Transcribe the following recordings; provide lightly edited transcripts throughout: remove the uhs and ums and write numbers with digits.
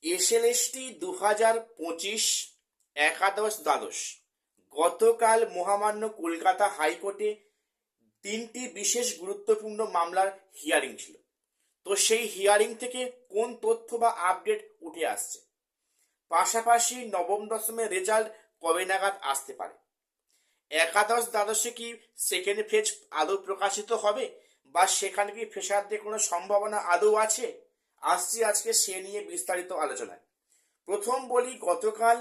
SLST 2025 একাদশ দ্বাদশ গতকাল মহামান্য কলকাতা হাইকোর্টে তিনটি বিশেষ গুরুত্বপূর্ণ মামলার হিয়ারিং ছিল। তো সেই হিয়ারিং থেকে কোন তথ্য বা আপডেট উঠে আসছে, পাশাপাশি নবম দশমের রেজাল্ট কবে নাগাদ আসতে পারে, একাদশ দ্বাদশে কি সেকেন্ড ফেজ আদৌ প্রকাশিত হবে, বা সেখানে কি ফেসারদের কোনো সম্ভাবনা আদৌ আছে, আসছি আজকে সে নিয়ে বিস্তারিত আলোচনায়। প্রথম বলি, গতকাল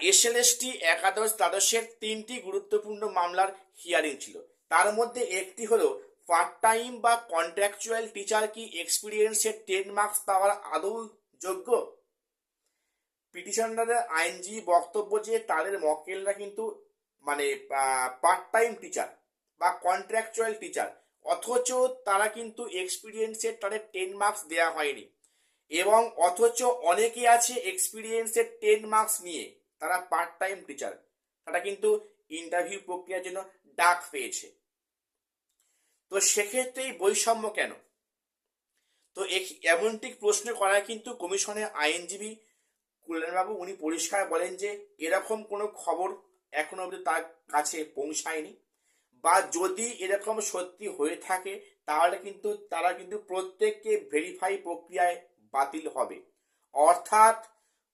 এসএলএসটি একাদশ দ্বাদশের তিনটি গুরুত্বপূর্ণ মামলার হিয়ারিং ছিল। তার মধ্যে একটি হলো পার্ট টাইম বা কন্ট্রাকচুয়াল টিচার কি এক্সপিরিয়েন্সের 10 মার্কস পাওয়ার আদৌ যোগ্য। পিটিশনারদের আইনজীবী বক্তব্য যে তাদের মক্কেলরা কিন্তু মানে পার্ট টাইম টিচার বা কন্ট্রাকচুয়াল টিচার, অথচ তারা কিন্তু এক্সপিরিয়েন্সের তাদের 10 মার্কস দেওয়া হয়নি, এবং অথচ অনেকে আছে এক্সপিরিয়েন্সের 10 মার্কস নিয়ে তারা পার্ট টাইম টিচার, তারা কিন্তু ইন্টারভিউ প্রক্রিয়ার জন্য ডাক পেয়েছে। তো সেক্ষেত্রে এই বৈষম্য কেন? তো এমনটি প্রশ্ন করায় কিন্তু কমিশনের আইনজীবী কল্যাণবাবু উনি পরিষ্কার বলেন যে এরকম কোনো খবর এখনো অবধি তার কাছে পৌঁছায়নি, বা যদি এরকম সত্যি হয়ে থাকে তাহলে কিন্তু তারা কিন্তু প্রত্যেককে ভেরিফাই প্রক্রিয়ায় বাতিল হবে। অর্থাৎ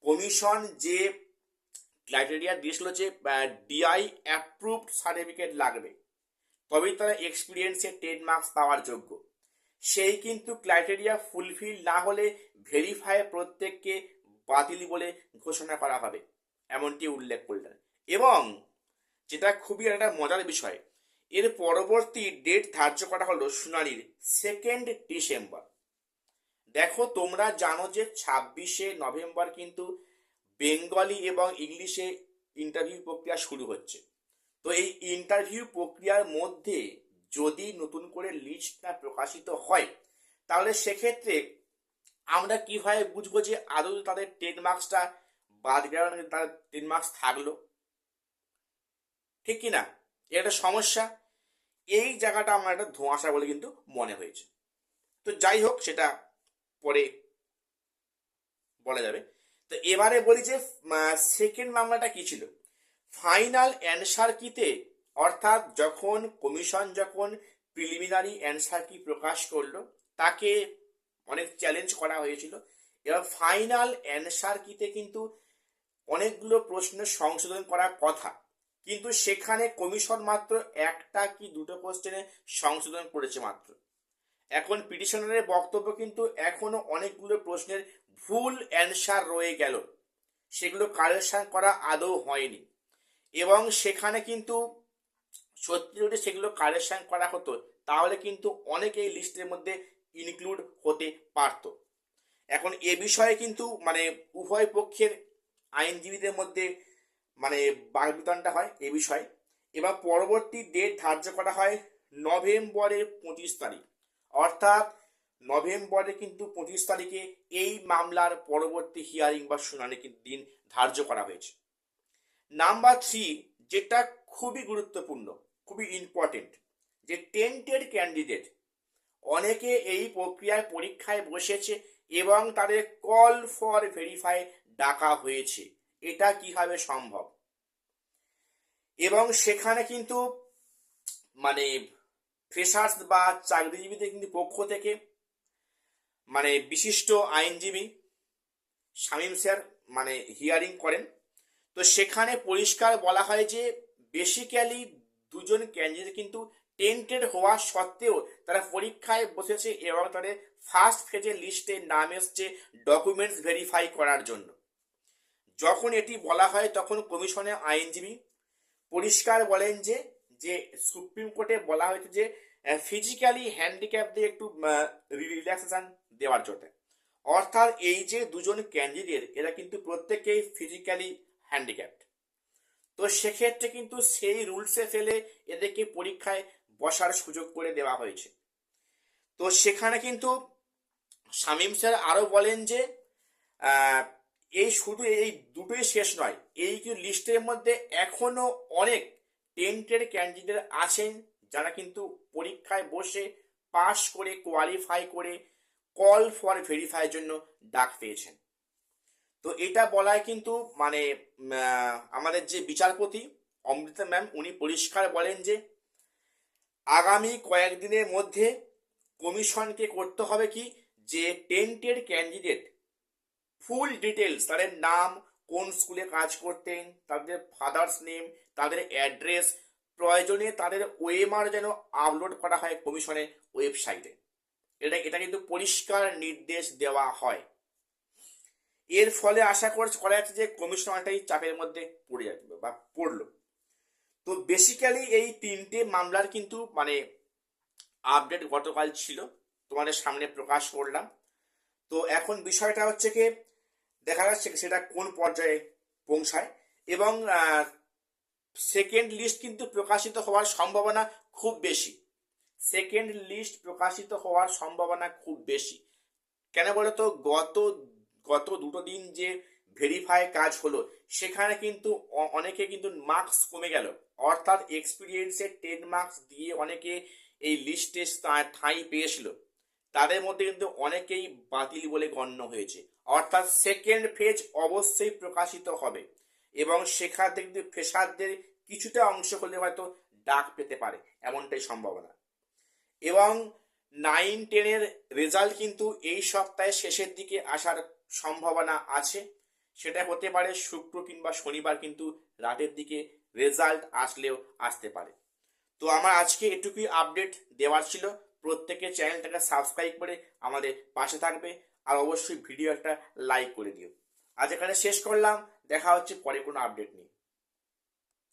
কমিশন যে ক্রাইটেরিয়া দিয়েছিল যে ডিআই অ্যাপ্রুভড সার্টিফিকেট লাগবে তবেই তারা এক্সপিরিয়েন্সে 10 মার্কস পাওয়ার যোগ্য, সেই কিন্তু ক্রাইটেরিয়া ফুলফিল না হলে ভেরিফাই প্রত্যেককে বাতিল বলে ঘোষণা করা হবে, এমনটি উল্লেখ করলেন। এবং যেটা খুবই একটা মজার বিষয়, এর পরবর্তী ডেট ধার্য করা হলো শুনানির 2 ডিসেম্বর। দেখো, তোমরা জানো যে 26 নভেম্বর কিন্তু বেঙ্গলি এবং ইংলিশে ইন্টারভিউ প্রক্রিয়া শুরু হচ্ছে। তো এই ইন্টারভিউ প্রক্রিয়ার মধ্যে যদি নতুন করে লিস্টটা প্রকাশিত হয় তাহলে সেক্ষেত্রে আমরা কিভাবে বুঝবো যে আদৌ তাদের 10 মার্কসটা বাদ গেল না তাদের 10 মার্কস থাকলো, ঠিক কি না? এটা সমস্যা। এই জায়গাটা আমার একটা ধোঁয়াশা বলে কিন্তু মনে হয়েছে। তো যাই হোক, সেটা পরে বলা যাবে। তো এবারে বলি যে সেকেন্ড মামলাটা কি ছিল। ফাইনাল অ্যান্সার কিতে, অর্থাৎ যখন কমিশন যখন প্রিলিমিনারি অ্যান্সার কি প্রকাশ করলো তাকে অনেক চ্যালেঞ্জ করা হয়েছিল, এবার ফাইনাল অ্যান্সার কিতে কিন্তু অনেকগুলো প্রশ্নের সংশোধন করার কথা, কিন্তু সেখানে কমিশন মাত্র একটা কি দুটো কোশ্চেনে সংশোধন করেছে মাত্র। এখন পিটিশনারের বক্তব্য কিন্তু এখনো অনেকগুলো প্রশ্নের ভুল অ্যান্সার রয়ে গেল, সেগুলো কারেকশন করা আদৌ হয়নি, এবং সেখানে কিন্তু সত্যি যদি সেগুলো কারেকশন করা হতো তাহলে কিন্তু অনেকেই লিস্টের মধ্যে ইনক্লুড হতে পারত। এখন এ বিষয়ে কিন্তু উভয় পক্ষের আইনজীবীদের মধ্যে বাকবিতণ্ডা হয় এ বিষয়ে। এবার পরবর্তী ডেট ধার্য করা হয় নভেম্বরের 25 তারিখ, অর্থাৎ নভেম্বরে কিন্তু 25 তারিখে এই মামলার পরবর্তী হিয়ারিং বা শুনানি দিন ধার্য করা হয়েছে। নাম্বার 3, যেটা খুবই গুরুত্বপূর্ণ, খুবই ইম্পর্টেন্ট, যে টেন্টেড ক্যান্ডিডেট অনেকে এই প্রক্রিয়ায় পরীক্ষায় বসেছে এবং তাদের কল ফর ভেরিফাই ডাকা হয়েছে, এটা কিভাবে সম্ভব? এবং সেখানে কিন্তু ফ্রেশার্স বা চাকরিজীবীদের কিন্তু পক্ষ থেকে বিশিষ্ট আইনজীবী শামীম স্যার হিয়ারিং করেন। তো সেখানে পরিষ্কার বলা হয় যে বেসিক্যালি দুজন ক্যান্ডিডেট কিন্তু টেন্টেড হওয়া সত্ত্বেও তারা পরীক্ষায় বসেছে এবং তাদের ফার্স্ট ফেজের লিস্টে নাম এসছে ডকুমেন্টস ভেরিফাই করার জন্য। যখন এটি বলা হয় তখন কমিশনের আইনজীবী পরিষ্কার বলেন যে যে সুপ্রিম কোর্টে বলা হয়েছে যে ফিজিক্যালি হ্যান্ডিক্যাপদের একটু রিল্যাক্সেশন দেওয়ার জন্য, অর্থাৎ এই যে দুজন ক্যান্ডিডেট এরা কিন্তু প্রত্যেকেই ফিজিক্যালি হ্যান্ডিক্যাপড। তো সেক্ষেত্রে কিন্তু সেই রুলসে ফেলে এদেরকে পরীক্ষায় বসার সুযোগ করে দেওয়া হয়েছে। তো সেখানে কিন্তু শামীম স্যার আরো বলেন যে এই শুধু এই দুটোই শেষ নয়, এই লিস্টের মধ্যে এখনো অনেক টেন্টেড ক্যান্ডিডেট আছেন যারা কিন্তু পরীক্ষায় বসে পাশ করে কোয়ালিফাই করে কল ফর ভেরিফাইয়ের জন্য ডাক পেয়েছেন। তো এটা বলায় কিন্তু মানে আমাদের যে বিচারপতি অমৃতা ম্যাম উনি পরিষ্কার বলেন যে আগামী কয়েকদিনের মধ্যে কমিশনকে করতে হবে কি, যে টেন্টের ক্যান্ডিডেট ফুল ডিটেলস, তাদের নাম, কোন স্কুলে কাজ করতেন, তাদের ফাদার্স নেম, তাদের অ্যাড্রেস, প্রয়োজনে তাদের ওএমআর যেন আপলোড করা হয় কমিশনের ওয়েবসাইটে। এটা কিন্তু পরিষ্কার নির্দেশ দেওয়া হয়। এর ফলে আশা করা যাচ্ছে যে কমিশন অনেকটাই চাপের মধ্যে পড়ে যাবে বা পড়লো। তো বেসিক্যালি এই তিনটে মামলার কিন্তু মানে আপডেট গতকাল ছিল, তোমাদের সামনে প্রকাশ করলাম। তো এখন বিষয়টা হচ্ছে কি, দেখা যাচ্ছে সেটা কোন পর্যায়ে পৌঁছায়, এবং সেকেন্ড লিস্ট কিন্তু প্রকাশিত হওয়ার সম্ভাবনা খুব বেশি। সেকেন্ড লিস্ট প্রকাশিত হওয়ার সম্ভাবনা খুব বেশি। কেন বলতো, গত গত দুটো দিন যে ভেরিফাই কাজ হলো সেখানে কিন্তু অনেকে কিন্তু মার্কস কমে গেল, অর্থাৎ এক্সপিরিয়েন্সের 10 মার্কস দিয়ে অনেকে এই লিস্টে ঠাঁই পেয়েছিল, তাদের মধ্যে কিন্তু অনেকেই বাতিল বলে গণ্য হয়েছে। অর্থাৎ সেকেন্ড ফেজ অবশ্যই প্রকাশিত হবে, এবং সেখান থেকে কিন্তু ফ্রেশারদের কিছুটা অংশ হলে হয়তো ডাক পেতে পারে, এমনটাই সম্ভাবনা। এবং 9-10-এর রেজাল্ট কিন্তু এই সপ্তাহের শেষের দিকে আসার সম্ভাবনা আছে। সেটা হতে পারে শুক্র কিংবা শনিবার, কিন্তু রাতের দিকে রেজাল্ট আসলেও আসতে পারে। তো আমার আজকে এটুকুই আপডেট দেওয়ার ছিল। প্রত্যেকে চ্যানেলটাকে সাবস্ক্রাইব করে আমাদের পাশে থাকবে, আর অবশ্যই ভিডিও একটা লাইক করে দিও। আজ এখানে শেষ করলাম, দেখা হচ্ছে পরে কোনো আপডেট নিয়ে।